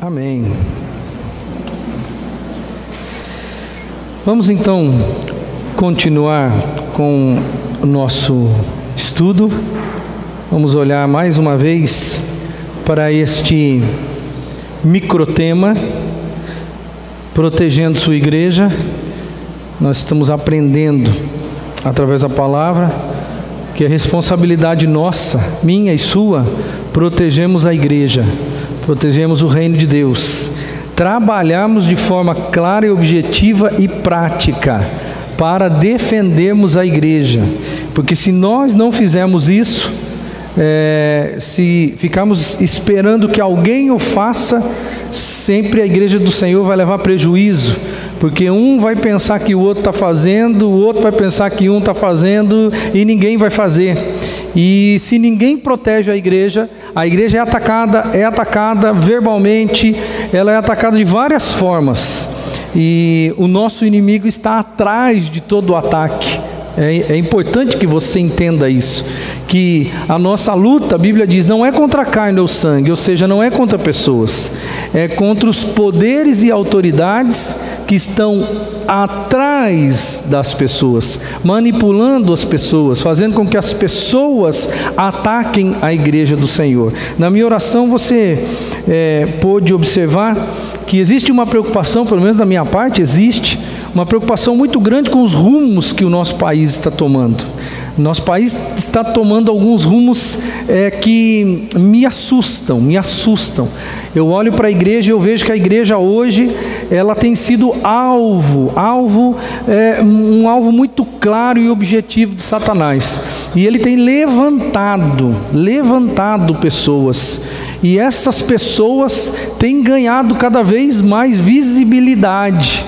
Amém. Vamos então continuar com o nosso estudo. Vamos olhar mais uma vez para este microtema, protegendo sua igreja. Nós estamos aprendendo através da palavra que é responsabilidade nossa, minha e sua, protegemos a igreja, protegemos o reino de Deus, trabalharmos de forma clara e objetiva e prática para defendermos a igreja, porque se nós não fizermos isso, se ficarmos esperando que alguém o faça, sempre a igreja do Senhor vai levar prejuízo, porque um vai pensar que o outro está fazendo, o outro vai pensar que um está fazendo e ninguém vai fazer. E se ninguém protege a igreja é atacada verbalmente, ela é atacada de várias formas. E o nosso inimigo está atrás de todo o ataque. É importante que você entenda isso, que a nossa luta, a Bíblia diz, não é contra a carne ou sangue, ou seja, não é contra pessoas, é contra os poderes e autoridades que estão atrás das pessoas, manipulando as pessoas, fazendo com que as pessoas ataquem a igreja do Senhor. Na minha oração você pôde observar que existe uma preocupação, pelo menos da minha parte existe, uma preocupação muito grande com os rumos que o nosso país está tomando. Nosso país está tomando alguns rumos que me assustam. Eu olho para a igreja e eu vejo que a igreja hoje, ela tem sido um alvo muito claro e objetivo de Satanás. E ele tem levantado pessoas. E essas pessoas têm ganhado cada vez mais visibilidade,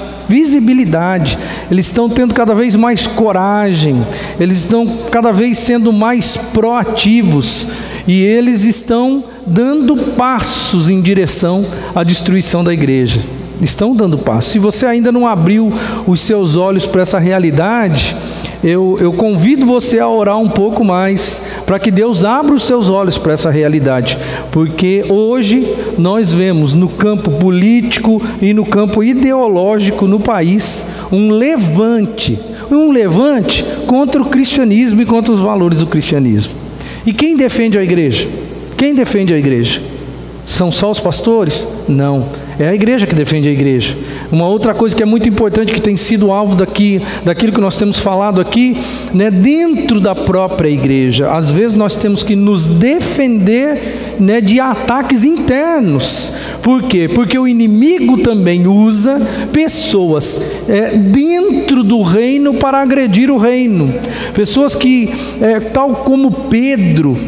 eles estão tendo cada vez mais coragem, eles estão cada vez sendo mais proativos, e eles estão dando passos em direção à destruição da igreja, estão dando passos. Se você ainda não abriu os seus olhos para essa realidade, eu convido você a orar um pouco mais, para que Deus abra os seus olhos para essa realidade, porque hoje nós vemos no campo político e no campo ideológico no país um levante contra o cristianismo e contra os valores do cristianismo. E quem defende a igreja? São só os pastores? Não. É a igreja que defende a igreja. Uma outra coisa que é muito importante, que tem sido alvo daquilo que nós temos falado aqui, né, dentro da própria igreja, às vezes nós temos que nos defender, né, de ataques internos. Por quê? Porque o inimigo também usa pessoas dentro do reino para agredir o reino. Pessoas que, tal como Pedro,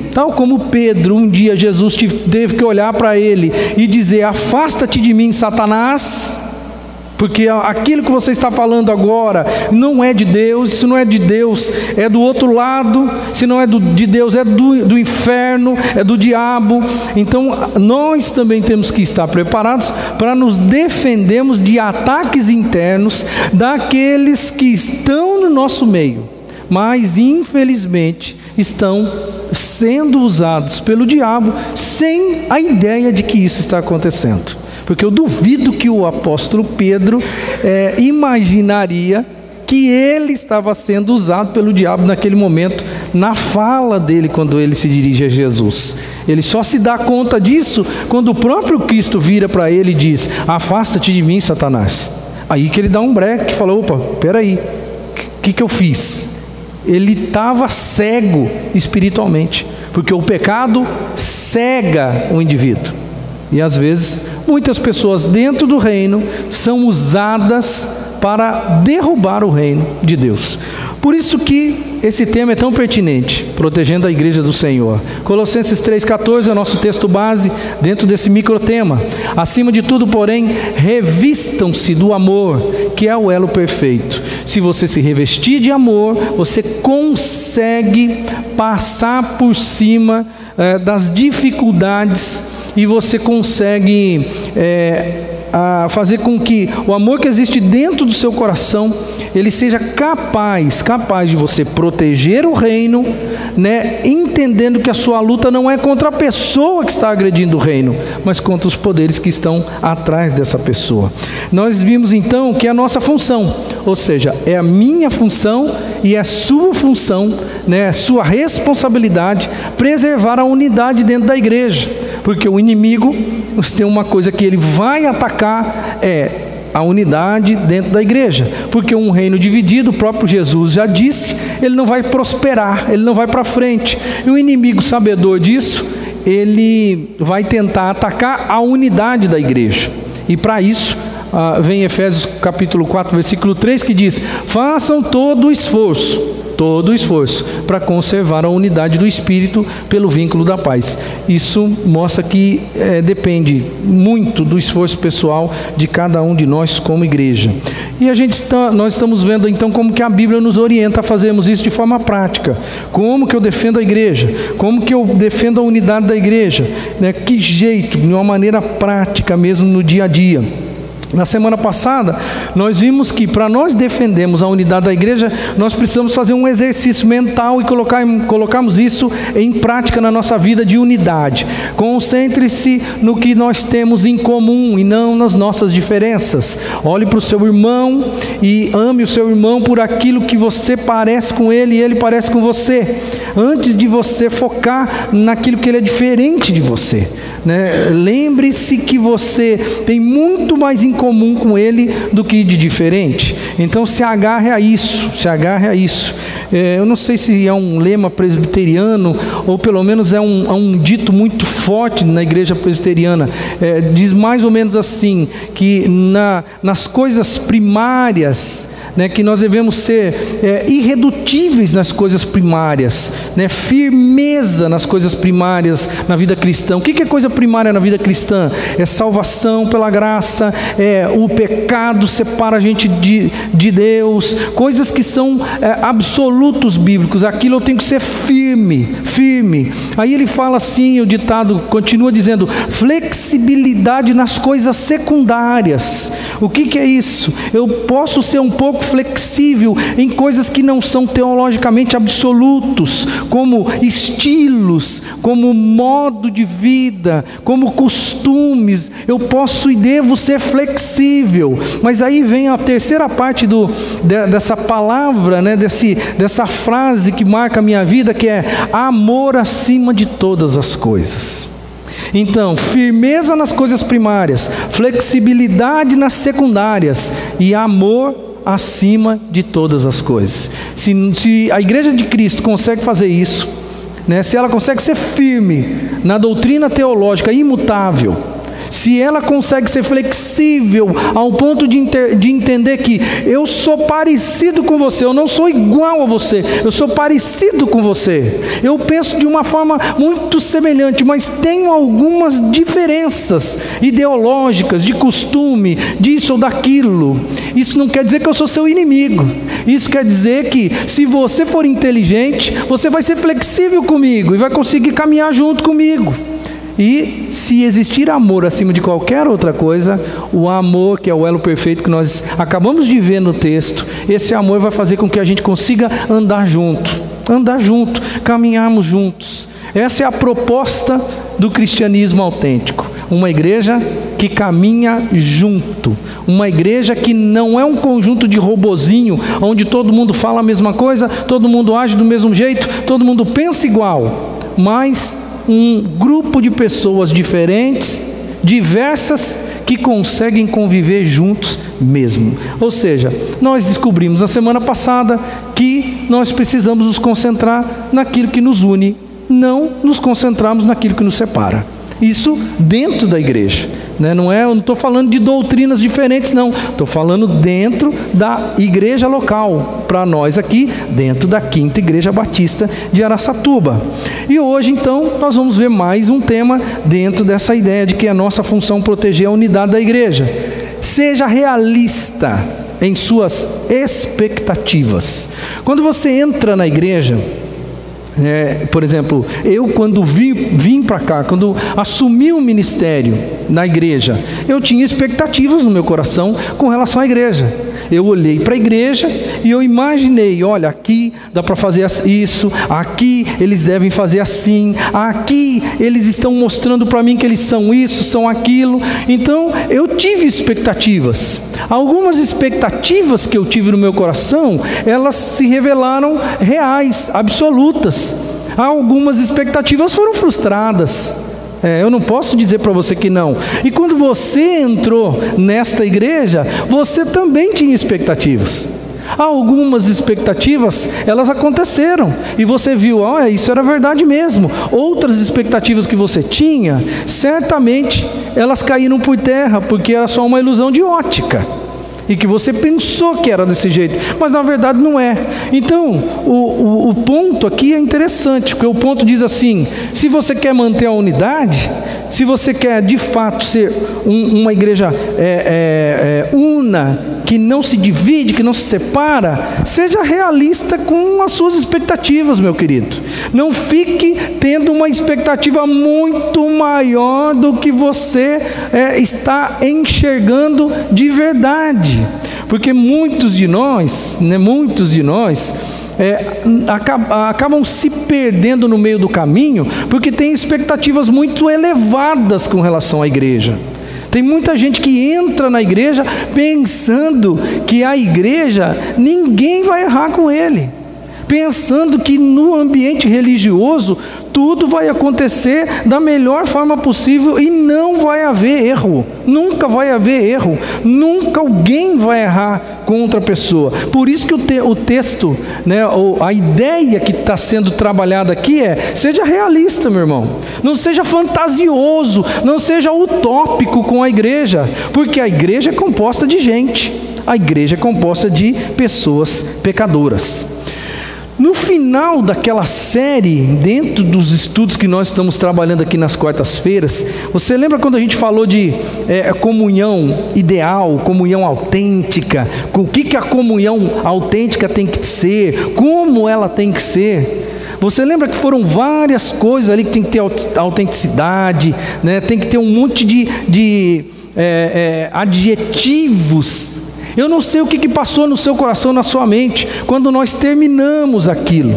um dia Jesus teve que olhar para ele e dizer: afasta-te de mim, Satanás, porque aquilo que você está falando agora não é de Deus. Se não é de Deus, é do outro lado. Se não é de Deus, é do inferno, é do diabo. Então nós também temos que estar preparados para nos defendermos de ataques internos daqueles que estão no nosso meio, mas infelizmente estão sendo usados pelo diabo sem a ideia de que isso está acontecendo. Porque eu duvido que o apóstolo Pedro imaginaria que ele estava sendo usado pelo diabo naquele momento, na fala dele, quando ele se dirige a Jesus. Ele só se dá conta disso quando o próprio Cristo vira para ele e diz: afasta-te de mim, Satanás. Aí que ele dá um breque e fala: opa, peraí, o que eu fiz? Ele estava cego espiritualmente, porque o pecado cega o indivíduo. E às vezes muitas pessoas dentro do reino são usadas para derrubar o reino de Deus. Por isso que esse tema é tão pertinente, protegendo a igreja do Senhor. Colossenses 3,14 é o nosso texto base dentro desse microtema. Acima de tudo, porém, revistam-se do amor, que é o elo perfeito. Se você se revestir de amor, você consegue passar por cima das dificuldades, e você consegue fazer com que o amor que existe dentro do seu coração, ele seja capaz de você proteger o reino né, entendendo que a sua luta não é contra a pessoa que está agredindo o reino, mas contra os poderes que estão atrás dessa pessoa. Nós vimos então que é a nossa função, ou seja, é a minha função e a sua função, né, a sua responsabilidade, preservar a unidade dentro da igreja, porque o inimigo tem uma coisa que ele vai atacar, a unidade dentro da igreja, porque um reino dividido, o próprio Jesus já disse, ele não vai prosperar, ele não vai para frente, e o inimigo, sabedor disso, ele vai tentar atacar a unidade da igreja, e para isso vem Efésios capítulo 4, versículo 3, que diz: façam todo o esforço para conservar a unidade do Espírito pelo vínculo da paz. Isso mostra que depende muito do esforço pessoal de cada um de nós como igreja. E nós estamos vendo então como que a Bíblia nos orienta a fazermos isso de forma prática. Como que eu defendo a igreja? Como que eu defendo a unidade da igreja? Né? Que jeito, de uma maneira prática mesmo no dia a dia. Na semana passada, nós vimos que para nós defendermos a unidade da igreja, nós precisamos fazer um exercício mental e colocarmos isso em prática na nossa vida de unidade. Concentre-se no que nós temos em comum e não nas nossas diferenças. Olhe para o seu irmão e ame o seu irmão por aquilo que você parece com ele e ele parece com você, antes de você focar naquilo que ele é diferente de você. Né? Lembre-se que você tem muito mais em comum com ele do que de diferente. Então se agarre a isso, eu não sei se é um lema presbiteriano ou pelo menos é um dito muito forte na igreja presbiteriana. Diz mais ou menos assim, que nas coisas primárias, né, que nós devemos ser irredutíveis nas coisas primárias, né, firmeza nas coisas primárias na vida cristã. O que é coisa primária na vida cristã? É salvação pela graça, o pecado separa a gente de Deus, coisas que são absolutos bíblicos. Aquilo eu tenho que ser firme. Aí ele fala assim, o ditado continua dizendo: flexibilidade nas coisas secundárias. O que é isso? Eu posso ser um pouco flexível em coisas que não são teologicamente absolutos, como estilos, como modo de vida, como costumes. Eu posso e devo ser flexível. Mas aí vem a terceira parte dessa palavra, né, dessa frase que marca a minha vida, que é amor acima de todas as coisas. Então, firmeza nas coisas primárias, flexibilidade nas secundárias e amor acima de todas as coisas. Se a igreja de Cristo consegue fazer isso, né, se ela consegue ser firme na doutrina teológica imutável, se ela consegue ser flexível ao ponto de entender que eu sou parecido com você, eu não sou igual a você, eu sou parecido com você, eu penso de uma forma muito semelhante, mas tenho algumas diferenças ideológicas, de costume, disso ou daquilo. Isso não quer dizer que eu sou seu inimigo. Isso quer dizer que se você for inteligente, você vai ser flexível comigo e vai conseguir caminhar junto comigo. E se existir amor acima de qualquer outra coisa, o amor, que é o elo perfeito que nós acabamos de ver no texto, esse amor vai fazer com que a gente consiga andar junto, caminharmos juntos. Essa é a proposta do cristianismo autêntico. Uma igreja que caminha junto, uma igreja que não é um conjunto de robozinho, onde todo mundo fala a mesma coisa, todo mundo age do mesmo jeito, todo mundo pensa igual, mas um grupo de pessoas diferentes, diversas, que conseguem conviver juntos mesmo. Ou seja, nós descobrimos na semana passada que nós precisamos nos concentrar naquilo que nos une, não nos concentrarmos naquilo que nos separa. Isso dentro da igreja, né? Eu não estou falando de doutrinas diferentes, não. Estou falando dentro da igreja local, para nós aqui, dentro da 5ª Igreja Batista de Araçatuba. E hoje, então, nós vamos ver mais um tema dentro dessa ideia de que é nossa função proteger a unidade da igreja. Seja realista em suas expectativas. Quando você entra na igreja, por exemplo, eu quando vim para cá, quando assumi o ministério na igreja, eu tinha expectativas no meu coração com relação à igreja. Eu olhei para a igreja e eu imaginei, olha, aqui dá para fazer isso, aqui eles devem fazer assim, aqui eles estão mostrando para mim que eles são isso, são aquilo. Então eu tive expectativas. Algumas expectativas que eu tive no meu coração, elas se revelaram reais, absolutas. Algumas expectativas foram frustradas. Eu não posso dizer para você que não. E quando você entrou nesta igreja, você também tinha expectativas. Algumas expectativas, elas aconteceram. E você viu, olha, isso era verdade mesmo. Outras expectativas que você tinha, certamente elas caíram por terra, porque era só uma ilusão de ótica. E que você pensou que era desse jeito, mas na verdade não é. Então, o ponto aqui é interessante, porque o ponto diz assim: se você quer manter a unidade, se você quer de fato ser uma igreja una, que não se divide, que não se separa, seja realista com as suas expectativas, meu querido. Não fique tendo uma expectativa muito maior do que você está enxergando de verdade. Porque muitos de nós acabam se perdendo no meio do caminho, porque tem expectativas muito elevadas com relação à igreja. Tem muita gente que entra na igreja pensando que a igreja, ninguém vai errar com ele, pensando que no ambiente religioso tudo vai acontecer da melhor forma possível e não vai haver erro, nunca vai haver erro, nunca alguém vai errar com outra pessoa. Por isso que o texto, a ideia que está sendo trabalhada aqui seja realista, meu irmão, não seja fantasioso, não seja utópico com a igreja, porque a igreja é composta de gente, a igreja é composta de pessoas pecadoras. No final daquela série, dentro dos estudos que nós estamos trabalhando aqui nas quartas-feiras, você lembra quando a gente falou de comunhão ideal, comunhão autêntica, o que a comunhão autêntica tem que ser, como ela tem que ser? Você lembra que foram várias coisas ali que tem que ter autenticidade, tem que ter um monte de adjetivos. Eu não sei o que passou no seu coração, na sua mente, quando nós terminamos aquilo.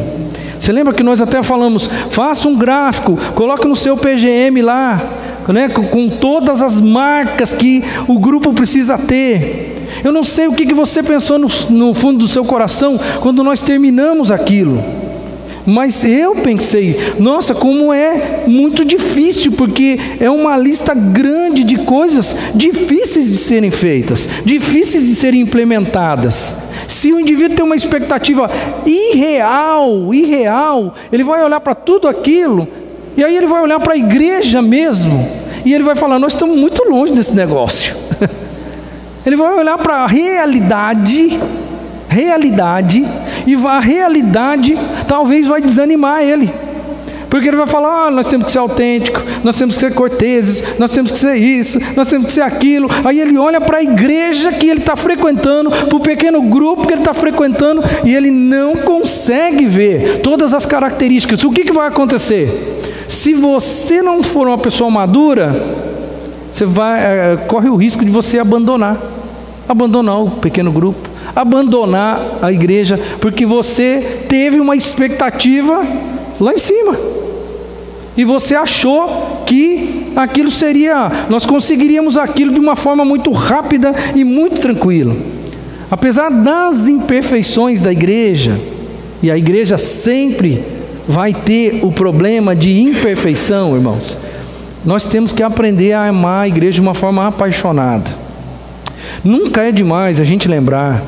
Você lembra que nós até falamos, faça um gráfico, coloque no seu PGM lá, com todas as marcas que o grupo precisa ter. Eu não sei o que você pensou no fundo do seu coração, quando nós terminamos aquilo. Mas eu pensei, nossa, como é muito difícil, porque é uma lista grande de coisas difíceis de serem feitas, difíceis de serem implementadas. Se o indivíduo tem uma expectativa irreal, ele vai olhar para tudo aquilo, e aí ele vai olhar para a igreja mesmo, e ele vai falar, nós estamos muito longe desse negócio. Ele vai olhar para a realidade, e a realidade talvez vai desanimar ele, porque ele vai falar, nós temos que ser autênticos, nós temos que ser corteses, nós temos que ser isso, nós temos que ser aquilo. Aí ele olha para a igreja que ele está frequentando, para o pequeno grupo que ele está frequentando, e ele não consegue ver todas as características. O que vai acontecer? Se você não for uma pessoa madura, você corre o risco de você abandonar o pequeno grupo, abandonar a igreja, porque você teve uma expectativa lá em cima, e você achou que aquilo nós conseguiríamos aquilo de uma forma muito rápida e muito tranquila. Apesar das imperfeições da igreja, e a igreja sempre vai ter o problema de imperfeição, irmãos, nós temos que aprender a amar a igreja de uma forma apaixonada. Nunca é demais a gente lembrar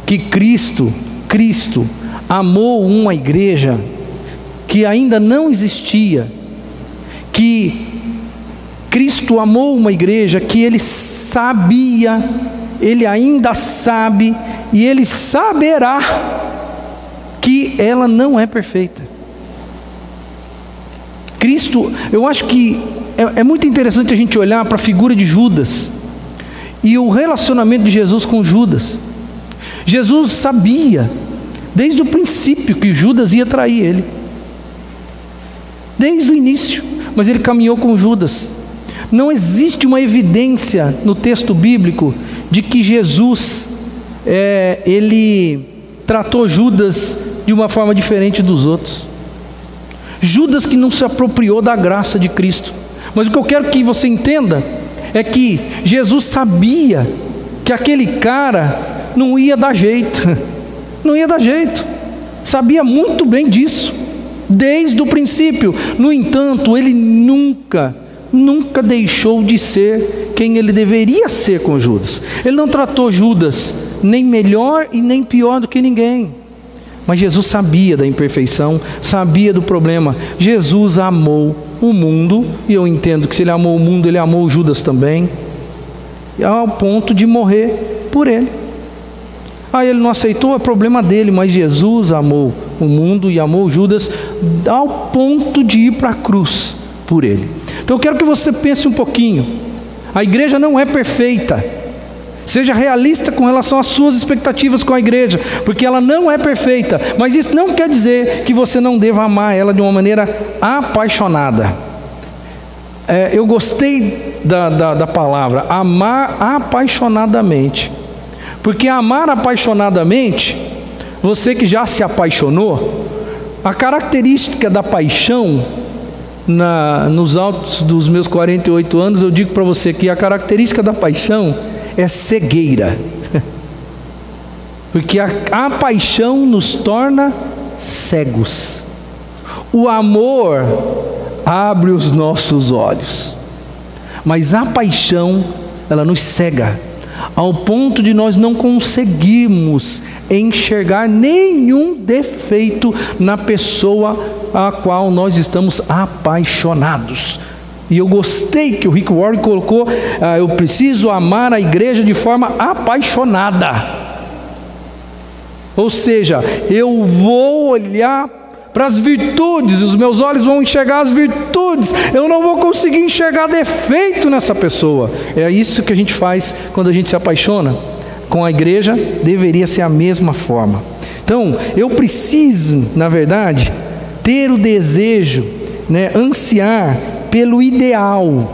que Cristo amou uma igreja que ainda não existia, que Cristo amou uma igreja que Ele sabia, Ele ainda sabe, e Ele saberá que ela não é perfeita. Cristo, eu acho que é muito interessante a gente olhar para a figura de Judas, e o relacionamento de Jesus com Judas. Jesus sabia, desde o princípio, que Judas ia trair ele, desde o início, mas ele caminhou com Judas. Não existe uma evidência no texto bíblico de que Jesus ele tratou Judas de uma forma diferente dos outros. Judas que não se apropriou da graça de Cristo. Mas o que eu quero que você entenda é que Jesus sabia que aquele cara não ia dar jeito. Não ia dar jeito. Sabia muito bem disso, desde o princípio. No entanto, ele nunca deixou de ser quem ele deveria ser com Judas. Ele não tratou Judas nem melhor e nem pior do que ninguém. Mas Jesus sabia da imperfeição, sabia do problema. Jesus amou o mundo, e eu entendo que se ele amou o mundo, ele amou Judas também, ao ponto de morrer por ele. Ele não aceitou, é problema dele, mas Jesus amou o mundo e amou Judas ao ponto de ir para a cruz por ele. Então eu quero que você pense um pouquinho. A igreja não é perfeita. Seja realista com relação às suas expectativas com a igreja, porque ela não é perfeita, mas isso não quer dizer que você não deva amar ela de uma maneira apaixonada. Eu gostei da palavra, amar apaixonadamente, porque amar apaixonadamente, você que já se apaixonou, a característica da paixão, nos altos dos meus 48 anos, eu digo para você que a característica da paixão é cegueira, porque a paixão nos torna cegos. O amor abre os nossos olhos, mas a paixão, ela nos cega, ao ponto de nós não conseguirmos enxergar nenhum defeito na pessoa a qual nós estamos apaixonados. E eu gostei que o Rick Warren colocou, eu preciso amar a igreja de forma apaixonada. Ou seja, eu vou olhar para as virtudes, os meus olhos vão enxergar as virtudes, eu não vou conseguir enxergar defeito nessa pessoa. É isso que a gente faz quando a gente se apaixona. Com a igreja deveria ser a mesma forma. Então, eu preciso, na verdade, ter o desejo, ansiar pelo ideal.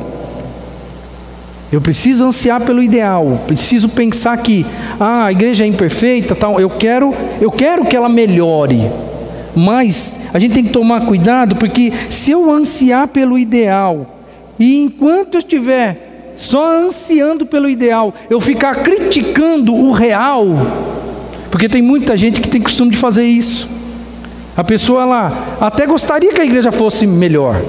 Eu preciso ansiar pelo ideal. Preciso pensar que a igreja é imperfeita, tal. Eu quero que ela melhore. Mas a gente tem que tomar cuidado, porque se eu ansiar pelo ideal, e enquanto eu estiver só ansiando pelo ideal, eu ficar criticando o real, porque tem muita gente que tem costume de fazer isso. A pessoa, ela até gostaria que a igreja fosse melhor,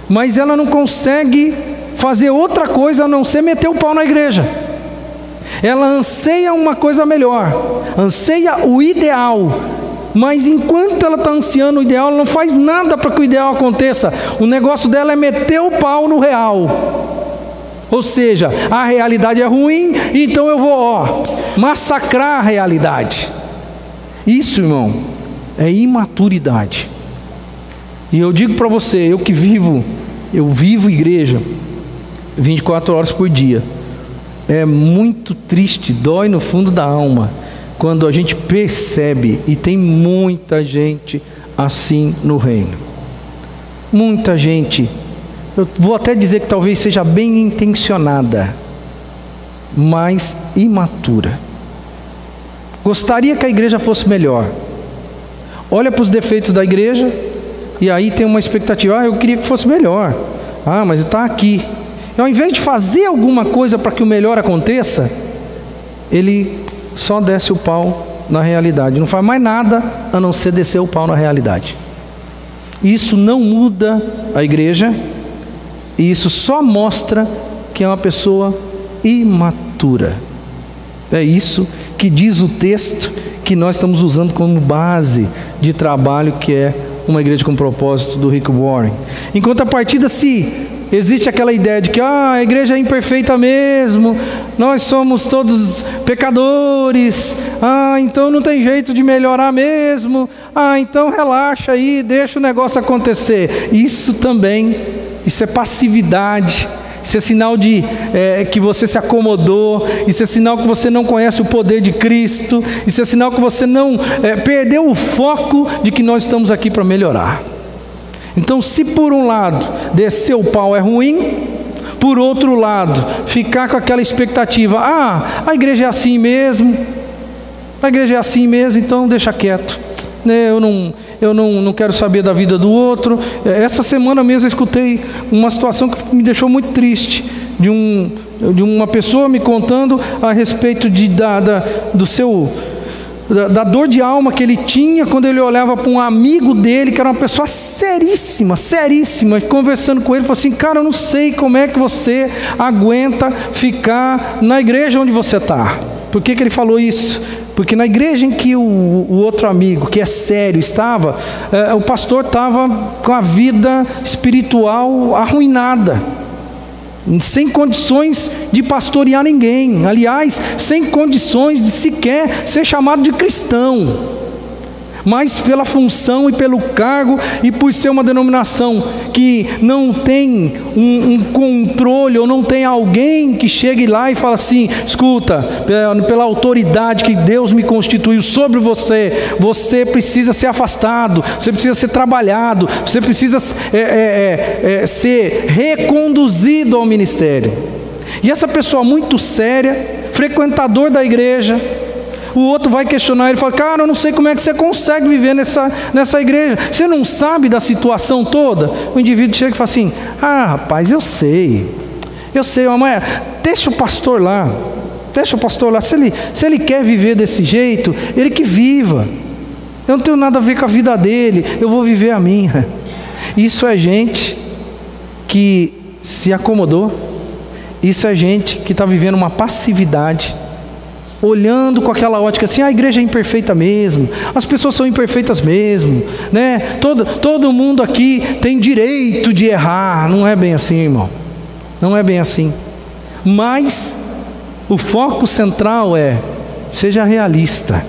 mas ela não consegue fazer outra coisa a não ser meter o pau na igreja. Ela anseia uma coisa melhor, anseia o ideal, mas enquanto ela está ansiando o ideal, ela não faz nada para que o ideal aconteça. O negócio dela é meter o pau no real. Ou seja, a realidade é ruim, então eu vou massacrar a realidade. Isso, irmão, é imaturidade. E eu digo para você, eu vivo igreja 24 horas por dia. É muito triste, dói no fundo da alma, quando a gente percebe, e tem muita gente assim no reino. Muita gente, eu vou até dizer que talvez seja bem intencionada, mas imatura. Gostaria que a igreja fosse melhor. Olha para os defeitos da igreja, e aí tem uma expectativa, eu queria que fosse melhor. Mas está aqui. E ao invés de fazer alguma coisa para que o melhor aconteça, ele só desce o pau na realidade. Não faz mais nada a não ser descer o pau na realidade. Isso não muda a igreja, e isso só mostra que é uma pessoa imatura. É isso que diz o texto que nós estamos usando como base de trabalho, que é uma igreja com propósito, do Rick Warren. Em contrapartida, se existe aquela ideia de que a igreja é imperfeita mesmo, nós somos todos pecadores, então não tem jeito de melhorar mesmo, então relaxa aí, deixa o negócio acontecer. Isso é passividade. Isso é sinal de que você se acomodou. Isso é sinal que você não conhece o poder de Cristo. Isso é sinal que você não perdeu o foco de que nós estamos aqui para melhorar. Então, se por um lado descer o pau é ruim, por outro lado ficar com aquela expectativa, a igreja é assim mesmo, A igreja é assim mesmo, então deixa quieto. Eu não quero saber da vida do outro. Essa semana mesmo eu escutei uma situação que me deixou muito triste, de uma pessoa me contando a respeito da dor de alma que ele tinha quando ele olhava para um amigo dele, que era uma pessoa seríssima, conversando com ele, falou assim: cara, eu não sei como é que você aguenta ficar na igreja onde você está. Por que ele falou isso? Porque na igreja em que o outro amigo, que é sério, estava, o pastor estava com a vida espiritual arruinada, sem condições de pastorear ninguém, aliás, sem condições de sequer ser chamado de cristão, mas pela função e pelo cargo, e por ser uma denominação que não tem um controle, ou não tem alguém que chegue lá e fala assim: escuta, pela autoridade que Deus me constituiu sobre você, você precisa ser afastado, você precisa ser trabalhado, você precisa ser reconduzido ao ministério. E essa pessoa muito séria, frequentador da igreja, o outro vai questionar ele e fala: cara, eu não sei como é que você consegue viver nessa igreja, você não sabe da situação toda? O indivíduo chega e fala assim: ah, rapaz, eu sei, mamãe, deixa o pastor lá, se ele quer viver desse jeito, ele que viva, eu não tenho nada a ver com a vida dele, eu vou viver a minha. Isso é gente que se acomodou, isso é gente que está vivendo uma passividade, olhando com aquela ótica assim: a igreja é imperfeita mesmo, as pessoas são imperfeitas mesmo, né? Todo mundo aqui tem direito de errar. Não é bem assim, irmão, não é bem assim. Mas o foco central é: seja realista,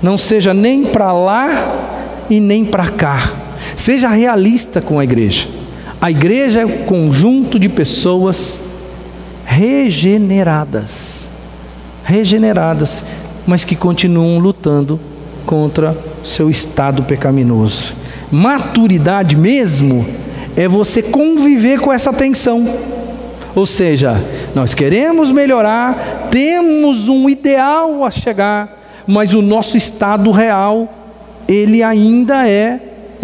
não seja nem para lá e nem para cá, seja realista com a igreja. A igreja é um conjunto de pessoas regeneradas, mas que continuam lutando contra seu estado pecaminoso. Maturidade mesmo é você conviver com essa tensão. Ou seja, nós queremos melhorar, temos um ideal a chegar, mas o nosso estado real, ele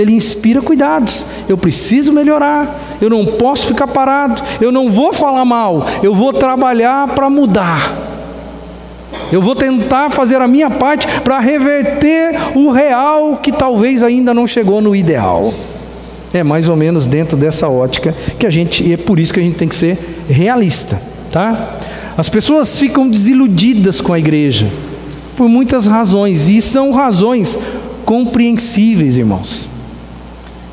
inspira cuidados. Eu preciso melhorar, eu não posso ficar parado, eu não vou falar mal, eu vou trabalhar para mudar. Eu vou tentar fazer a minha parte para reverter o real que talvez ainda não chegou no ideal. É mais ou menos dentro dessa ótica e é por isso que a gente tem que ser realista, tá? As pessoas ficam desiludidas com a igreja por muitas razões, e são razões compreensíveis, irmãos.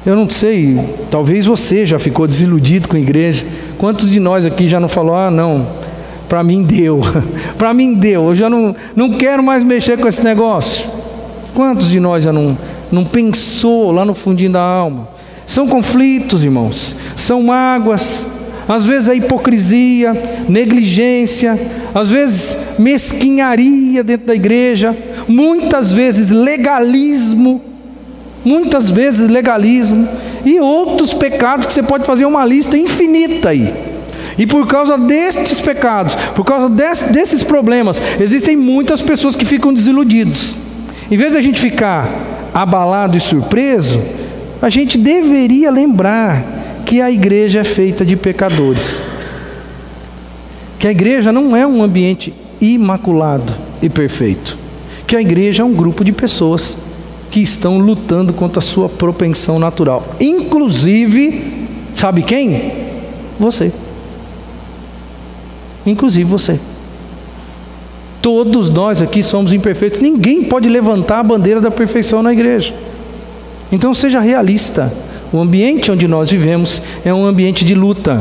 Eu não sei, talvez você já ficou desiludido com a igreja. Quantos de nós aqui já não falou: ah, não, para mim deu, eu já não quero mais mexer com esse negócio? Quantos de nós já não pensou lá no fundinho da alma? São conflitos, irmãos, são mágoas, às vezes a hipocrisia, negligência, às vezes mesquinharia dentro da igreja, muitas vezes legalismo, e outros pecados que você pode fazer uma lista infinita aí. E por causa destes pecados, por causa desses problemas, existem muitas pessoas que ficam desiludidos. Em vez de a gente ficar abalado e surpreso, a gente deveria lembrar que a igreja é feita de pecadores, que a igreja não é um ambiente imaculado e perfeito, que a igreja é um grupo de pessoas que estão lutando contra a sua propensão natural, inclusive, sabe quem? Você. Inclusive você. Todos nós aqui somos imperfeitos. Ninguém pode levantar a bandeira da perfeição na igreja. Então seja realista. O ambiente onde nós vivemos é um ambiente de luta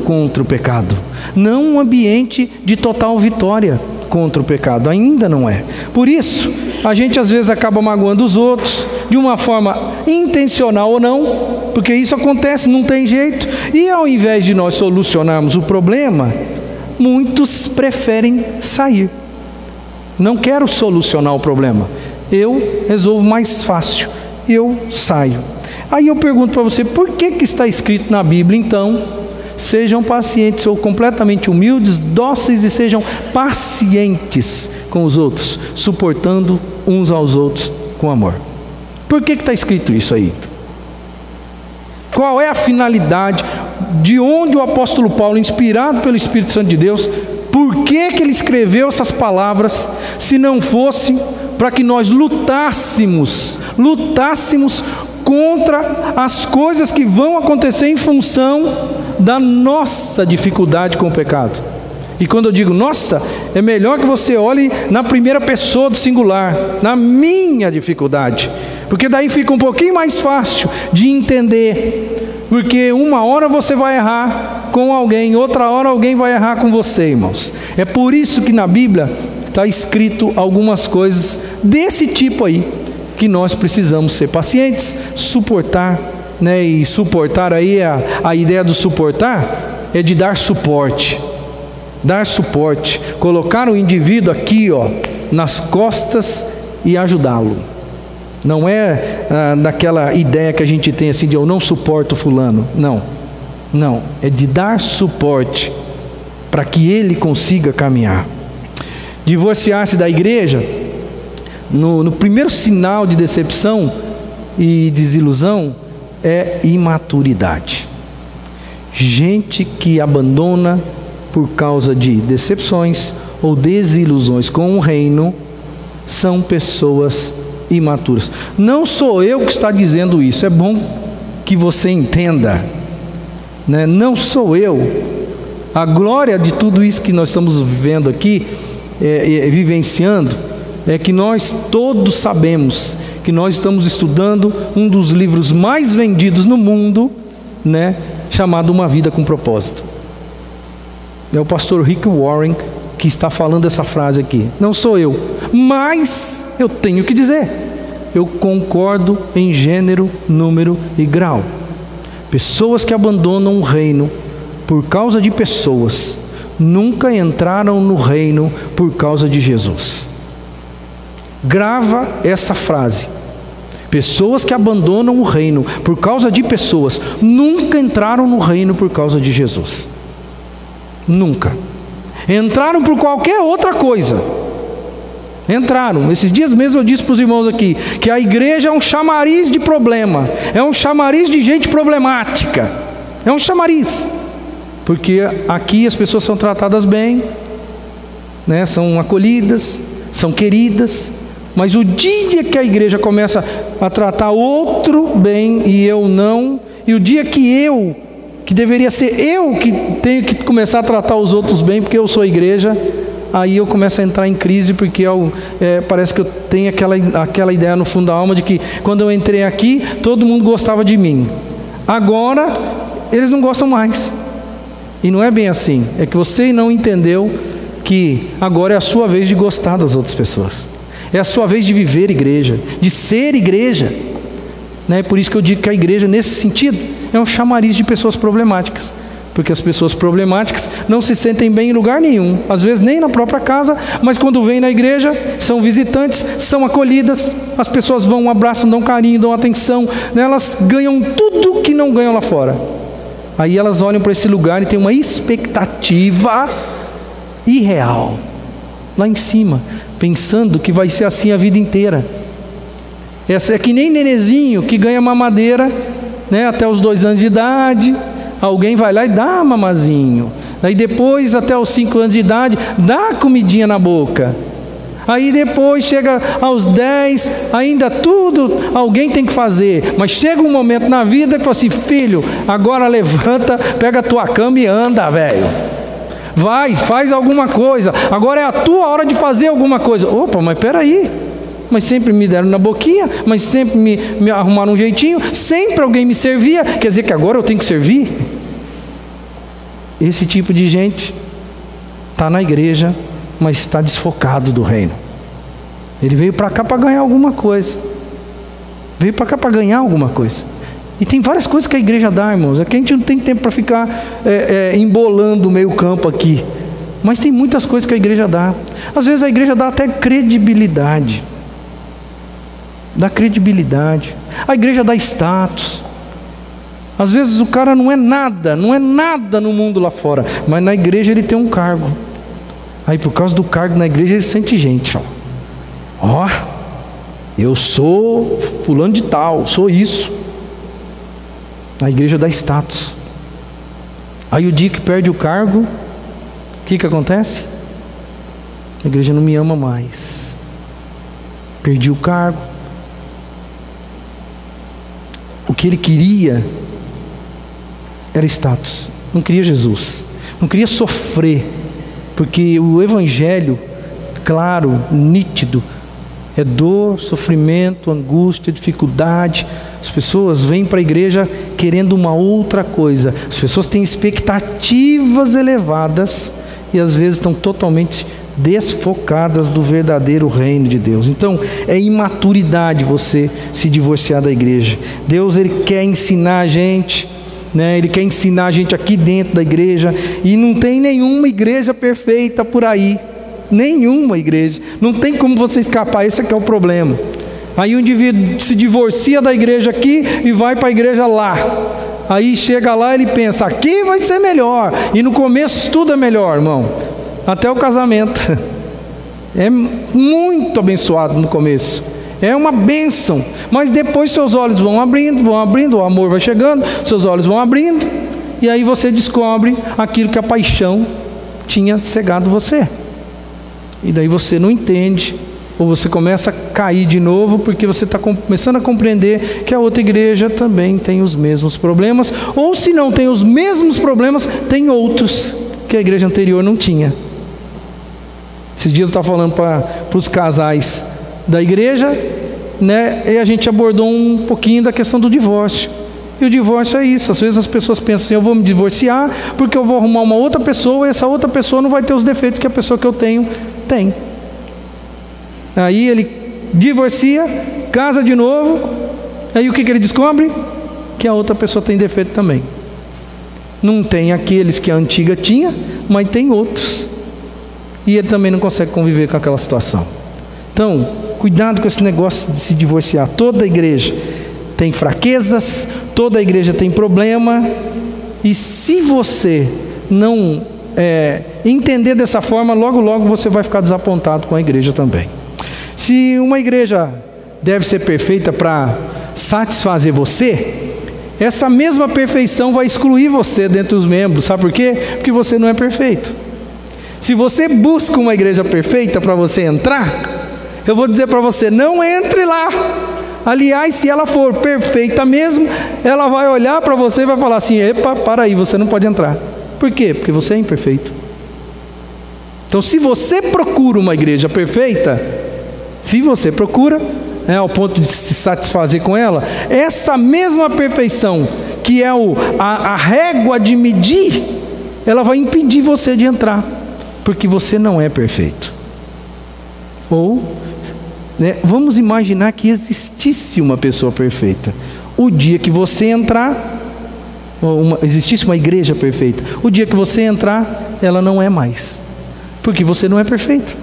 contra o pecado, não um ambiente de total vitória contra o pecado. Ainda não é. Por isso a gente às vezes acaba magoando os outros, de uma forma intencional ou não, porque isso acontece, não tem jeito. E ao invés de nós solucionarmos o problema, muitos preferem sair. Não quero solucionar o problema, eu resolvo mais fácil, eu saio. Aí eu pergunto para você: por que está escrito na Bíblia então sejam pacientes ou completamente humildes, dóceis e sejam pacientes com os outros, suportando uns aos outros com amor. Por que está escrito isso aí? Qual é a finalidade? De onde o apóstolo Paulo, inspirado pelo Espírito Santo de Deus, por que ele escreveu essas palavras, se não fosse para que nós lutássemos contra as coisas que vão acontecer em função da nossa dificuldade com o pecado? E quando eu digo nossa, é melhor que você olhe na primeira pessoa do singular, na minha dificuldade, porque daí fica um pouquinho mais fácil de entender. Porque uma hora você vai errar com alguém, outra hora alguém vai errar com você, irmãos. É por isso que na Bíblia está escrito algumas coisas desse tipo aí, que nós precisamos ser pacientes, suportar, né? E suportar aí, a ideia do suportar é de dar suporte. Dar suporte, colocar o indivíduo aqui, ó, nas costas e ajudá-lo. Não é daquela ideia que a gente tem assim de eu não suporto fulano. Não, é de dar suporte para que ele consiga caminhar. Divorciar-se da igreja, no primeiro sinal de decepção e desilusão, é imaturidade. Gente que abandona por causa de decepções ou desilusões com o reino, são pessoas imaturas. Não sou eu que está dizendo isso, é bom que você entenda, né? Não sou eu. A glória de tudo isso que nós estamos vivendo aqui, vivenciando, é que nós todos sabemos que nós estamos estudando um dos livros mais vendidos no mundo, né? Chamado Uma Vida com Propósito. É o pastor Rick Warren que está falando essa frase aqui. Não sou eu, mas eu tenho que dizer, eu concordo em gênero, número e grau. Pessoas que abandonam o reino por causa de pessoas, nunca entraram no reino por causa de Jesus. Grava essa frase. Pessoas que abandonam o reino por causa de pessoas, nunca entraram no reino por causa de Jesus. Nunca. Entraram por qualquer outra coisa. Entraram. Esses dias mesmo eu disse para os irmãos aqui que a igreja é um chamariz de problema, é um chamariz de gente problemática, é um chamariz, porque aqui as pessoas são tratadas bem, né? São acolhidas, são queridas, mas o dia que a igreja começa a tratar outro bem e eu não, e o dia que deveria ser eu que tenho que começar a tratar os outros bem, porque eu sou a igreja, aí eu começo a entrar em crise, porque parece que eu tenho aquela ideia no fundo da alma de que quando eu entrei aqui, todo mundo gostava de mim. Agora, eles não gostam mais. E não é bem assim. É que você não entendeu que agora é a sua vez de gostar das outras pessoas. É a sua vez de viver igreja, de ser igreja. Né? Por isso que eu digo que a igreja, nesse sentido, é um chamariz de pessoas problemáticas. Porque as pessoas problemáticas não se sentem bem em lugar nenhum, às vezes nem na própria casa, mas quando vêm na igreja, são visitantes, são acolhidas, as pessoas vão, abraçam, dão carinho, dão atenção, né? Elas ganham tudo que não ganham lá fora. Aí elas olham para esse lugar e têm uma expectativa irreal, lá em cima, pensando que vai ser assim a vida inteira. Essa é que nem nenezinho que ganha mamadeira, né, até os 2 anos de idade. Alguém vai lá e dá mamazinho. Aí depois, até os 5 anos de idade, dá comidinha na boca. Aí depois chega aos 10, ainda tudo alguém tem que fazer. Mas chega um momento na vida que fala assim: filho, agora levanta, pega a tua cama e anda, velho. Vai, faz alguma coisa. Agora é a tua hora de fazer alguma coisa. Opa, mas peraí. Mas sempre me deram na boquinha, mas sempre me arrumaram um jeitinho, sempre alguém me servia, quer dizer que agora eu tenho que servir? Esse tipo de gente está na igreja, mas está desfocado do reino. Ele veio para cá para ganhar alguma coisa. Veio para cá para ganhar alguma coisa. E tem várias coisas que a igreja dá, irmãos. É que a gente não tem tempo para ficar embolando o meio campo aqui. Mas tem muitas coisas que a igreja dá. Às vezes a igreja dá até credibilidade. Dá credibilidade. A igreja dá status. Às vezes o cara não é nada no mundo lá fora, mas na igreja ele tem um cargo. Aí por causa do cargo na igreja ele sente gente, ó, eu sou fulano de tal, sou isso. A igreja dá status. Aí o dia que perde o cargo, o que acontece? A igreja não me ama mais. Perdi o cargo. O que ele queria era status, não queria Jesus, não queria sofrer, porque o evangelho, claro, nítido, é dor, sofrimento, angústia, dificuldade. As pessoas vêm para a igreja querendo uma outra coisa, as pessoas têm expectativas elevadas e às vezes estão totalmente desfocadas do verdadeiro reino de Deus. Então é imaturidade você se divorciar da igreja. Deus, Ele quer ensinar a gente, né? Ele quer ensinar a gente aqui dentro da igreja, e não tem nenhuma igreja perfeita por aí, nenhuma igreja, não tem como você escapar, esse é que é o problema. Aí o indivíduo se divorcia da igreja aqui e vai para a igreja lá, aí chega lá, ele pensa, aqui vai ser melhor, e no começo tudo é melhor, irmão, até o casamento é muito abençoado no começo, é uma bênção, mas depois seus olhos vão abrindo, o amor vai chegando, seus olhos vão abrindo, e aí você descobre aquilo que a paixão tinha cegado você, e daí você não entende, ou você começa a cair de novo, porque você está começando a compreender que a outra igreja também tem os mesmos problemas, ou se não tem os mesmos problemas, tem outros que a igreja anterior não tinha. Esses dias eu estava falando para os casais da igreja, né, e a gente abordou um pouquinho da questão do divórcio. E o divórcio é isso, às vezes as pessoas pensam assim, eu vou me divorciar porque eu vou arrumar uma outra pessoa, e essa outra pessoa não vai ter os defeitos que a pessoa que eu tenho tem. Aí ele divorcia, casa de novo, aí o que ele descobre? Que a outra pessoa tem defeito também. Não tem aqueles que a antiga tinha, mas tem outros. E ele também não consegue conviver com aquela situação. Então, cuidado com esse negócio de se divorciar. Toda igreja tem fraquezas, toda igreja tem problema, e se você não entender dessa forma, logo logo você vai ficar desapontado com a igreja também. Se uma igreja deve ser perfeita para satisfazer você, essa mesma perfeição vai excluir você dentre os membros. Sabe por quê? Porque você não é perfeito. Se você busca uma igreja perfeita para você entrar, eu vou dizer para você, não entre lá. Aliás, se ela for perfeita mesmo, ela vai olhar para você e vai falar assim, epa, para aí, você não pode entrar. Por quê? Porque você é imperfeito. Então, se você procura uma igreja perfeita, se você procura, ao ponto de se satisfazer com ela, essa mesma perfeição, que é a régua de medir, ela vai impedir você de entrar, porque você não é perfeito. Ou, vamos imaginar que existisse uma pessoa perfeita. O dia que você entrar, existisse uma igreja perfeita, o dia que você entrar, ela não é mais, porque você não é perfeito.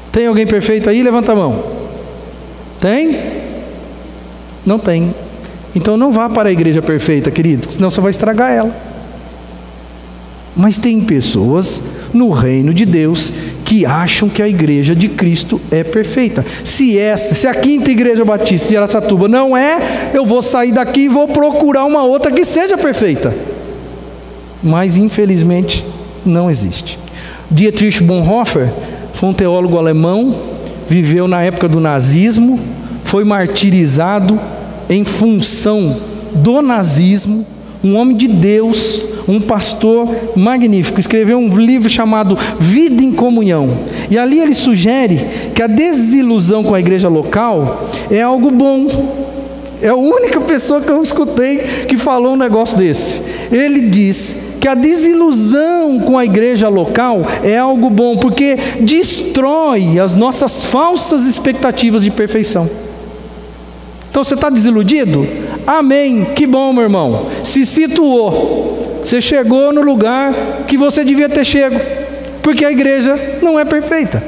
Tem alguém perfeito aí? Levanta a mão. Tem? Não tem. Então não vá para a igreja perfeita, querido, senão você vai estragar ela. Mas tem pessoas no reino de Deus que acham que a igreja de Cristo é perfeita. Se a quinta igreja batista de Araçatuba não é, eu vou sair daqui e vou procurar uma outra que seja perfeita. Mas infelizmente não existe. Dietrich Bonhoeffer foi um teólogo alemão, viveu na época do nazismo, foi martirizado em função do nazismo, um homem de Deus, um pastor magnífico, escreveu um livro chamado Vida em Comunhão, e ali ele sugere que a desilusão com a igreja local é algo bom. É a única pessoa que eu escutei que falou um negócio desse. Ele diz que a desilusão com a igreja local é algo bom, porque destrói as nossas falsas expectativas de perfeição. Então você está desiludido? Amém, que bom, meu irmão, se situou, você chegou no lugar que você devia ter chego, porque a igreja não é perfeita.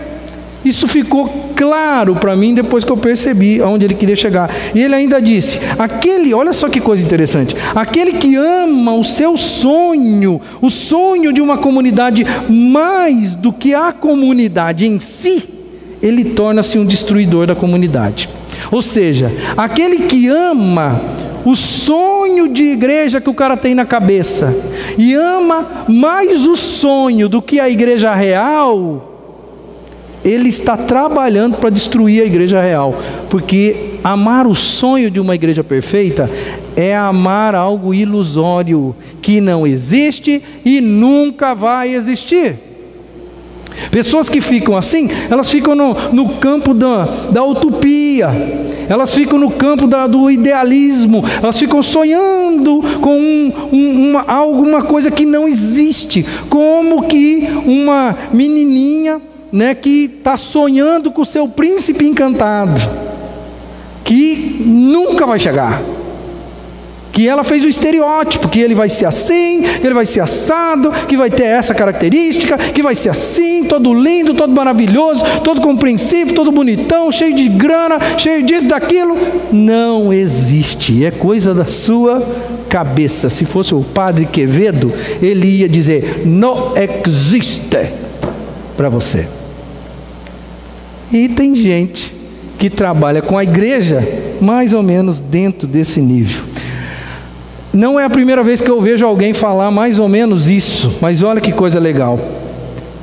Isso ficou claro para mim depois que eu percebi aonde ele queria chegar. E ele ainda disse, olha só que coisa interessante, aquele que ama o seu sonho, o sonho de uma comunidade mais do que a comunidade em si, ele torna-se um destruidor da comunidade. Ou seja, aquele que ama o sonho de igreja que o cara tem na cabeça e ama mais o sonho do que a igreja real, ele está trabalhando para destruir a igreja real, porque amar o sonho de uma igreja perfeita é amar algo ilusório, que não existe e nunca vai existir. Pessoas que ficam assim, elas ficam no campo da utopia, elas ficam no campo do idealismo, elas ficam sonhando com alguma coisa que não existe, como que uma menininha, né, que está sonhando com o seu príncipe encantado, que nunca vai chegar, que ela fez o estereótipo, que ele vai ser assim, que ele vai ser assado, que vai ter essa característica, que vai ser assim, todo lindo, todo maravilhoso, todo compreensivo, todo bonitão, cheio de grana, cheio disso, daquilo. Não existe, é coisa da sua cabeça. Se fosse o padre Quevedo, ele ia dizer, não existe para você. E tem gente que trabalha com a igreja mais ou menos dentro desse nível. Não é a primeira vez que eu vejo alguém falar mais ou menos isso, mas olha que coisa legal.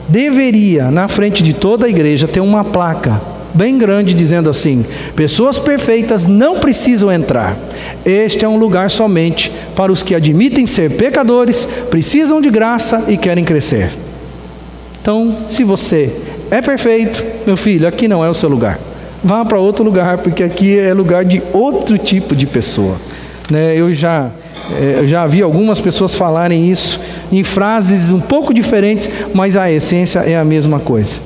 Deveria, na frente de toda a igreja, ter uma placa bem grande dizendo assim: pessoas perfeitas não precisam entrar. Este é um lugar somente para os que admitem ser pecadores, precisam de graça e querem crescer. Então, se você é perfeito, meu filho, aqui não é o seu lugar. Vá para outro lugar, porque aqui é lugar de outro tipo de pessoa, né? Eu já vi algumas pessoas falarem isso em frases um pouco diferentes, mas a essência é a mesma coisa.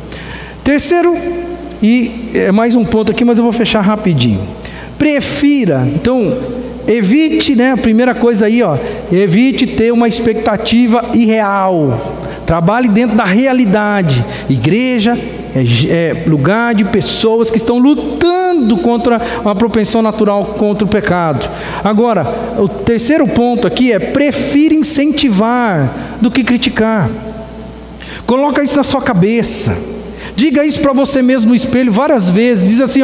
Terceiro, e é mais um ponto aqui, mas eu vou fechar rapidinho. Prefira, então, evite, né, a primeira coisa aí, evite ter uma expectativa irreal. Trabalhe dentro da realidade. Igreja é lugar de pessoas que estão lutando contra uma propensão natural, contra o pecado. Agora, o terceiro ponto aqui é: prefira incentivar do que criticar. Coloca isso na sua cabeça. Diga isso para você mesmo no espelho várias vezes. Diz assim,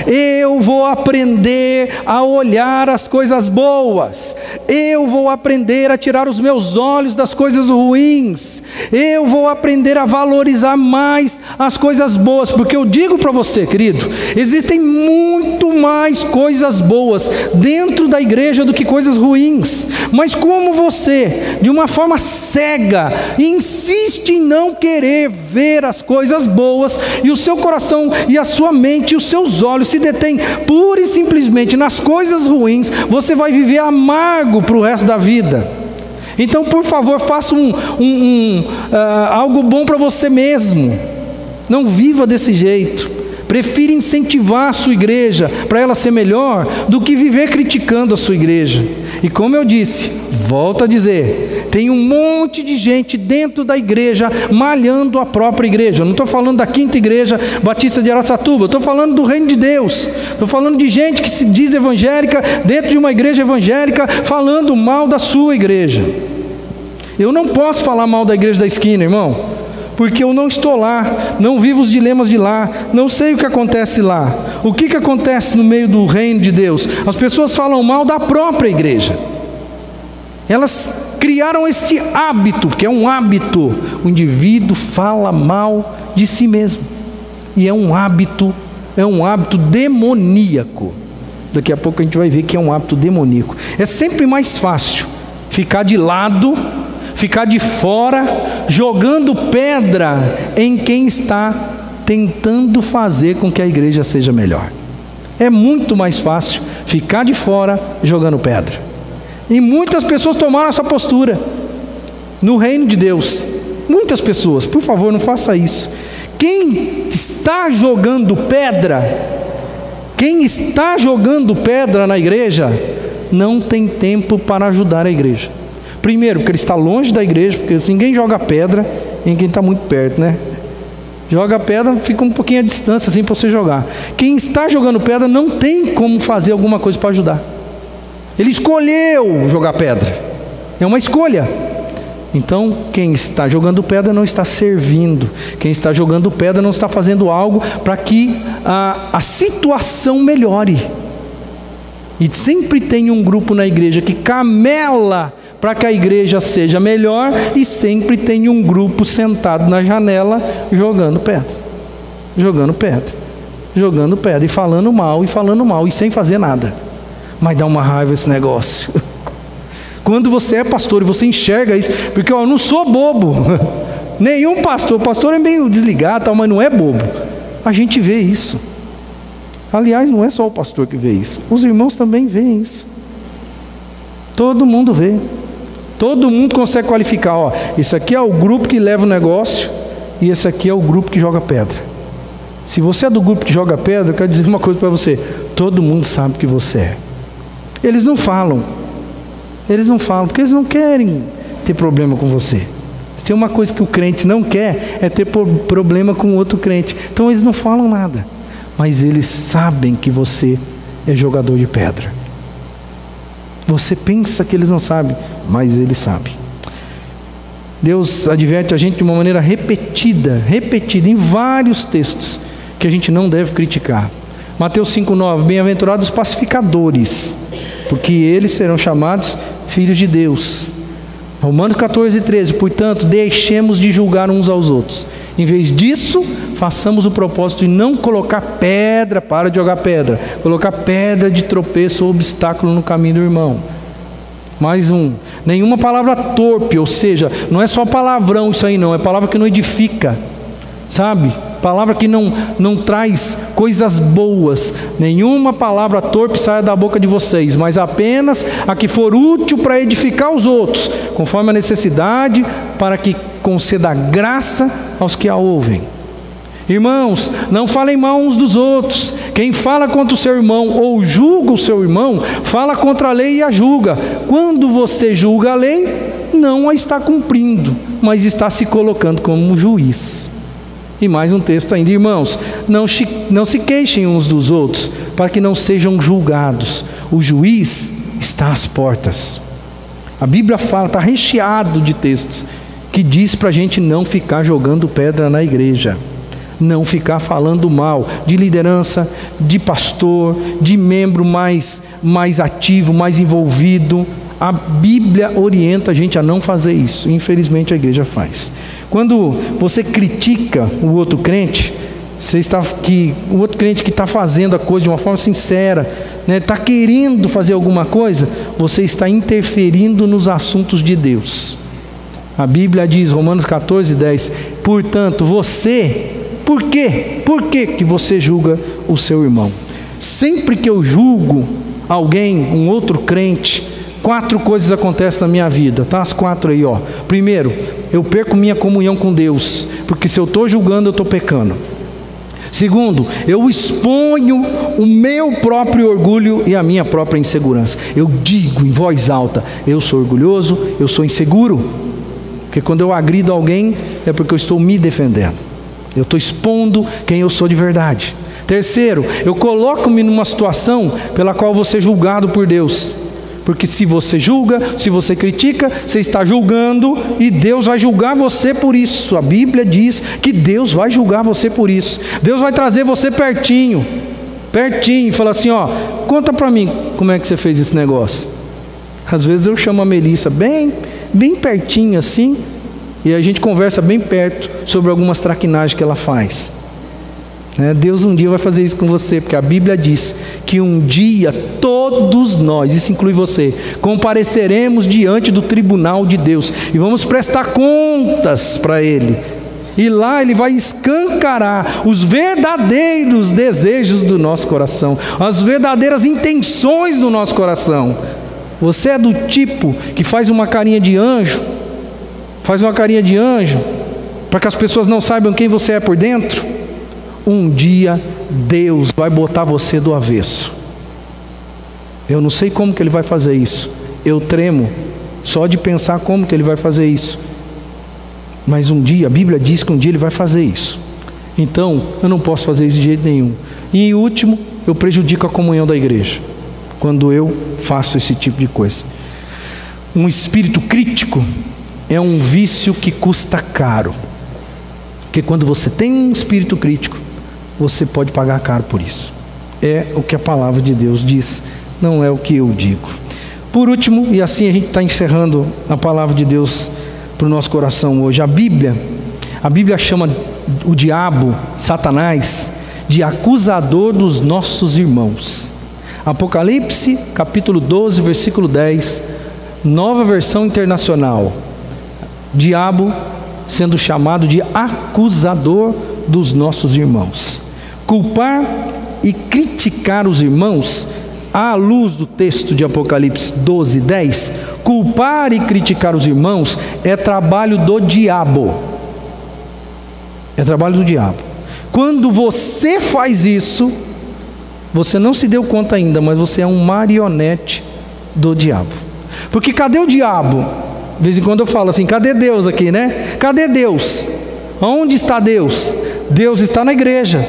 eu vou aprender a olhar as coisas boas. Eu vou aprender a tirar os meus olhos das coisas ruins. Eu vou aprender a valorizar mais as coisas boas. Porque eu digo para você, querido, existem muito mais coisas boas dentro da igreja do que coisas ruins. Mas como você, de uma forma cega, insiste em não querer ver as coisas boas, e o seu coração e a sua mente e os seus olhos se detêm pura e simplesmente nas coisas ruins, você vai viver amargo para o resto da vida. Então, por favor, faça algo bom para você mesmo. Não viva desse jeito. Prefira incentivar a sua igreja para ela ser melhor do que viver criticando a sua igreja. E como eu disse, volto a dizer, tem um monte de gente dentro da igreja malhando a própria igreja. Eu não estou falando da Quinta Igreja Batista de Araçatuba, eu estou falando do Reino de Deus. Estou falando de gente que se diz evangélica dentro de uma igreja evangélica, falando mal da sua igreja. Eu não posso falar mal da igreja da esquina, irmão, porque eu não estou lá, não vivo os dilemas de lá, não sei o que acontece lá. O que acontece no meio do reino de Deus? As pessoas falam mal da própria igreja. Elas criaram este hábito, que é um hábito. O indivíduo fala mal de si mesmo. E é um hábito demoníaco. Daqui a pouco a gente vai ver que é um hábito demoníaco. É sempre mais fácil ficar de lado, ficar de fora, jogando pedra em quem está tentando fazer com que a igreja seja melhor. É muito mais fácil ficar de fora jogando pedra. E muitas pessoas tomaram essa postura no reino de Deus. Muitas pessoas, por favor, não faça isso. Quem está jogando pedra na igreja, não tem tempo para ajudar a igreja. Primeiro, porque ele está longe da igreja, porque ninguém joga pedra em quem está muito perto, né? Joga a pedra, fica um pouquinho à distância assim para você jogar. Quem está jogando pedra não tem como fazer alguma coisa para ajudar. Ele escolheu jogar pedra. É uma escolha. Então, quem está jogando pedra não está servindo. Quem está jogando pedra não está fazendo algo para que a situação melhore. E sempre tem um grupo na igreja que camela para que a igreja seja melhor, e sempre tem um grupo sentado na janela jogando pedra, jogando pedra, jogando pedra, e falando mal, e sem fazer nada. Mas dá uma raiva esse negócio. Quando você é pastor e você enxerga isso, porque eu não sou bobo, nenhum pastor, o pastor é meio desligado, tal, mas não é bobo. A gente vê isso. Aliás, não é só o pastor que vê isso, os irmãos também veem isso. Todo mundo vê. Todo mundo consegue qualificar, ó, esse aqui é o grupo que leva o negócio, e esse aqui é o grupo que joga pedra. Se você é do grupo que joga pedra, eu quero dizer uma coisa para você: todo mundo sabe que você é. Eles não falam, porque eles não querem ter problema com você. Se tem uma coisa que o crente não quer, é ter problema com outro crente. Então eles não falam nada, mas eles sabem que você é jogador de pedra. Você pensa que eles não sabem, mas eles sabem. Deus adverte a gente de uma maneira repetida em vários textos, que a gente não deve criticar. Mateus 5,9: bem-aventurados os pacificadores, porque eles serão chamados filhos de Deus. Romanos 14,13: portanto, deixemos de julgar uns aos outros. Em vez disso, façamos o propósito de não colocar pedra, para de jogar pedra, colocar pedra de tropeço ou obstáculo no caminho do irmão. Mais um: nenhuma palavra torpe, ou seja, não é só palavrão isso aí não, é palavra que não edifica, sabe? Palavra que não traz coisas boas. Nenhuma palavra torpe saia da boca de vocês, mas apenas a que for útil para edificar os outros, conforme a necessidade, para que conceda graça aos que a ouvem. Irmãos, não falem mal uns dos outros. Quem fala contra o seu irmão ou julga o seu irmão, fala contra a lei e a julga. Quando você julga a lei, não a está cumprindo, mas está se colocando como um juiz. E mais um texto ainda: irmãos, não se queixem uns dos outros, para que não sejam julgados. O juiz está às portas. A Bíblia fala, está recheado de textos que diz para a gente não ficar jogando pedra na igreja, não ficar falando mal de liderança, de pastor, de membro mais ativo, mais envolvido. A Bíblia orienta a gente a não fazer isso. Infelizmente a igreja faz. Quando você critica o outro crente, o outro crente que está fazendo a coisa de uma forma sincera, está querendo fazer alguma coisa, você está interferindo nos assuntos de Deus. A Bíblia diz, Romanos 14:10, portanto, por que que você julga o seu irmão? Sempre que eu julgo alguém, um outro crente, 4 coisas acontecem na minha vida, tá? As 4 aí, ó. Primeiro, eu perco minha comunhão com Deus, porque se eu estou julgando, eu estou pecando. Segundo, eu exponho o meu próprio orgulho e a minha própria insegurança. Eu digo em voz alta: eu sou orgulhoso, eu sou inseguro. Porque quando eu agrido alguém, é porque eu estou me defendendo. Eu estou expondo quem eu sou de verdade. Terceiro, eu coloco-me numa situação pela qual vou ser julgado por Deus. Porque se você julga, se você critica, você está julgando, e Deus vai julgar você por isso. A Bíblia diz que Deus vai julgar você por isso. Deus vai trazer você pertinho, e falar assim: ó, conta para mim como é que você fez esse negócio. Às vezes eu chamo a Melissa bem pertinho assim, e a gente conversa bem perto sobre algumas traquinagens que ela faz. Deus um dia vai fazer isso com você, porque a Bíblia diz que um dia todos nós, isso inclui você, compareceremos diante do tribunal de Deus e vamos prestar contas para Ele. E lá Ele vai escancarar os verdadeiros desejos do nosso coração, as verdadeiras intenções do nosso coração. Você é do tipo que faz uma carinha de anjo, para que as pessoas não saibam quem você é por dentro? Um dia Deus vai botar você do avesso. Eu não sei como que Ele vai fazer isso. Eu tremo só de pensar como que Ele vai fazer isso. Mas um dia, a Bíblia diz que um dia Ele vai fazer isso. Então, eu não posso fazer isso de jeito nenhum. E em último, eu prejudico a comunhão da igreja, quando eu faço esse tipo de coisa. Um espírito crítico é um vício que custa caro. Porque quando você tem um espírito crítico, você pode pagar caro por isso. É o que a palavra de Deus diz, não é o que eu digo. Por último, e assim a gente está encerrando a palavra de Deus para o nosso coração hoje. A Bíblia chama o diabo, Satanás, de acusador dos nossos irmãos. Apocalipse, capítulo 12, versículo 10, Nova Versão Internacional. Diabo sendo chamado de acusador dos nossos irmãos. Culpar e criticar os irmãos, à luz do texto de Apocalipse 12, 10, culpar e criticar os irmãos é trabalho do diabo. É trabalho do diabo. Quando você faz isso, você não se deu conta ainda, mas você é um marionete do diabo. Porque cadê o diabo? De vez em quando eu falo assim, cadê Deus aqui, né? Cadê Deus? Onde está Deus? Deus está na igreja.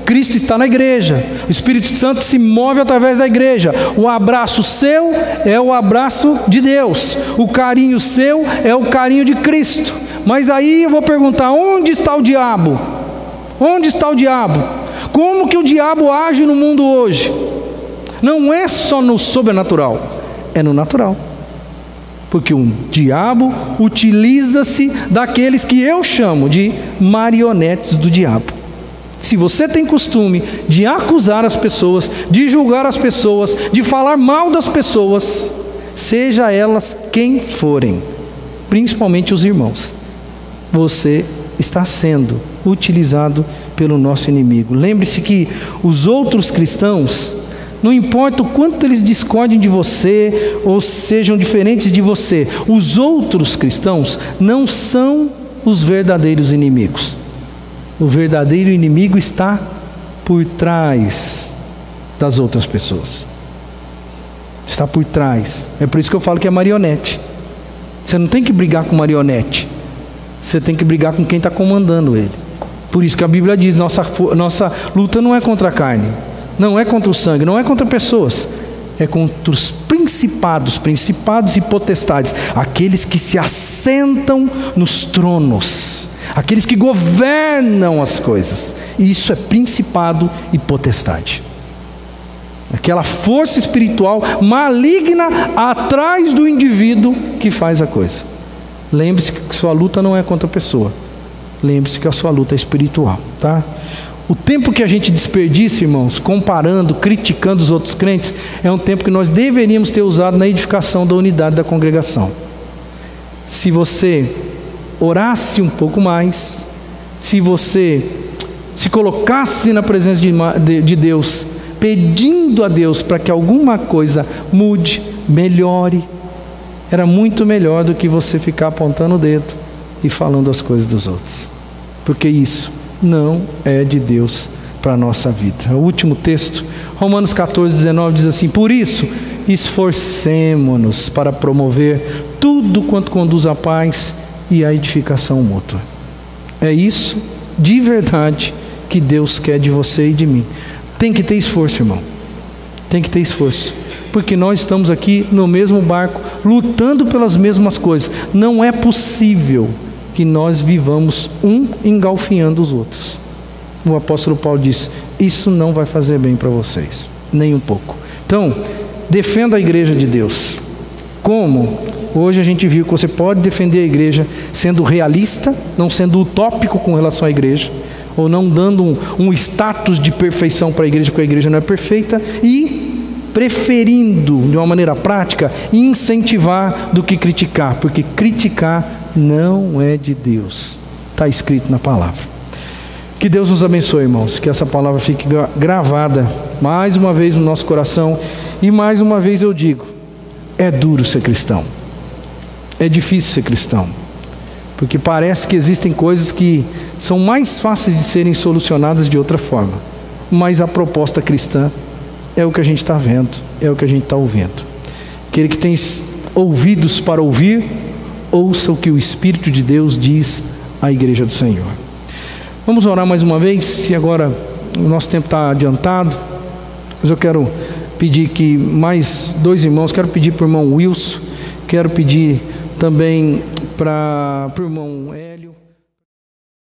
Cristo está na igreja. O Espírito Santo se move através da igreja. O abraço seu é o abraço de Deus. O carinho seu é o carinho de Cristo. Mas aí eu vou perguntar, onde está o diabo? Onde está o diabo? Como que o diabo age no mundo hoje? Não é só no sobrenatural, é no natural. Porque o diabo utiliza-se daqueles que eu chamo de marionetes do diabo. Se você tem costume de acusar as pessoas, de julgar as pessoas, de falar mal das pessoas, seja elas quem forem, principalmente os irmãos, você está sendo utilizado pelo nosso inimigo. Lembre-se que os outros cristãos, não importa o quanto eles discordem de você ou sejam diferentes de você, os outros cristãos não são os verdadeiros inimigos. O verdadeiro inimigo está por trás das outras pessoas. Está por trás. É por isso que eu falo que é marionete. Você não tem que brigar com marionete. Você tem que brigar com quem está comandando ele. Por isso que a Bíblia diz, nossa luta não é contra a carne, não é contra o sangue, não é contra pessoas, é contra os principados e potestades, aqueles que se assentam nos tronos, aqueles que governam as coisas. Isso é principado e potestade. Aquela força espiritual maligna atrás do indivíduo que faz a coisa. Lembre-se que sua luta não é contra a pessoa. Lembre-se que a sua luta é espiritual, tá? O tempo que a gente desperdiça, irmãos, comparando, criticando os outros crentes, é um tempo que nós deveríamos ter usado na edificação da unidade da congregação. Se você orasse um pouco mais, se você se colocasse na presença de Deus, pedindo a Deus para que alguma coisa mude, melhore, era muito melhor do que você ficar apontando o dedo e falando as coisas dos outros, porque isso não é de Deus para a nossa vida. O último texto, Romanos 14, 19, diz assim: por isso, esforcemo-nos para promover tudo quanto conduz à paz e à edificação mútua. É isso, de verdade, que Deus quer de você e de mim. Tem que ter esforço, irmão. Tem que ter esforço. Porque nós estamos aqui no mesmo barco, lutando pelas mesmas coisas. Não é possível que nós vivamos um engalfinhando os outros. O apóstolo Paulo disse, isso não vai fazer bem para vocês, nem um pouco. Então, defenda a igreja de Deus. Como? Hoje a gente viu que você pode defender a igreja sendo realista, não sendo utópico com relação à igreja, ou não dando um status de perfeição para a igreja, porque a igreja não é perfeita, e preferindo, de uma maneira prática, incentivar do que criticar, porque criticar não é de Deus. Está escrito na palavra. Que Deus nos abençoe, irmãos, que essa palavra fique gravada mais uma vez no nosso coração, e mais uma vez eu digo, é duro ser cristão, é difícil ser cristão, porque parece que existem coisas que são mais fáceis de serem solucionadas de outra forma, mas a proposta cristã é o que a gente está vendo, é o que a gente está ouvindo. Aquele que tem ouvidos para ouvir, ouça o que o Espírito de Deus diz à igreja do Senhor. Vamos orar mais uma vez, se agora o nosso tempo está adiantado. Mas eu quero pedir que mais 2 irmãos, quero pedir para o irmão Wilson, quero pedir também para o irmão Hélio.